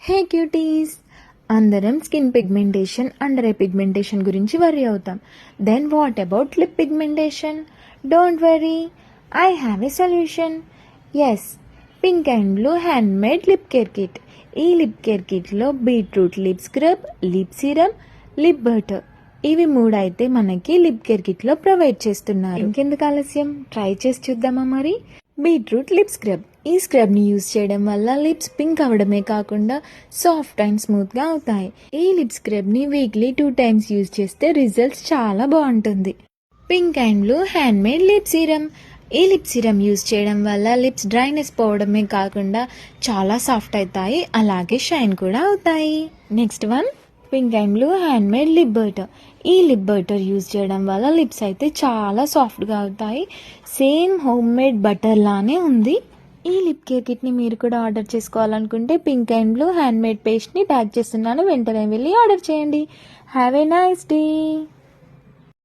హే cuties, అందరం skin pigmentation, under eye pigmentation గురించి worry అవుతాం. Then what about lip pigmentation? Don't worry, I have a solution. Yes, pink and blue handmade lip care kit. ఈ lip care కిట్లో beetroot lip scrub, lip serum, lip butter, ఇవి 3 అయితే మనకి lip care కిట్లో provide చేస్తున్నారు. ఇంకెందుకు ఆలస్యం, try చేసి చూద్దామా మరి. Beetroot lip scrub. ఈ స్క్రబ్ని యూజ్ చేయడం వల్ల లిప్స్ పింక్ అవడమే కాకుండా సాఫ్ట్ అండ్ స్మూత్గా అవుతాయి. ఈ లిప్ స్క్రబ్ని వీక్లీ 2 times యూజ్ చేస్తే రిజల్ట్స్ చాలా బాగుంటుంది. Pink and blue handmade lip serum. ఈ లిప్ సీరమ్ యూజ్ చేయడం వల్ల లిప్స్ డ్రైనెస్ పోవడమే కాకుండా చాలా సాఫ్ట్ అవుతాయి, అలాగే షైన్ కూడా అవుతాయి. Next one, pink and blue handmade lip butter. ఈ లిప్ బటర్ యూజ్ చేయడం వల్ల లిప్స్ అయితే చాలా సాఫ్ట్గా అవుతాయి. సేమ్ హోమ్ మేడ్ బటర్ లానే ఉంది. ఈ లిప్ కేర్ కిట్ని మీరు కూడా ఆర్డర్ చేసుకోవాలనుకుంటే pink and blue hand made పేస్ట్ని ట్యాగ్ చేస్తున్నాను, వెంటనే వెళ్ళి ఆర్డర్ చేయండి. Have a nice day.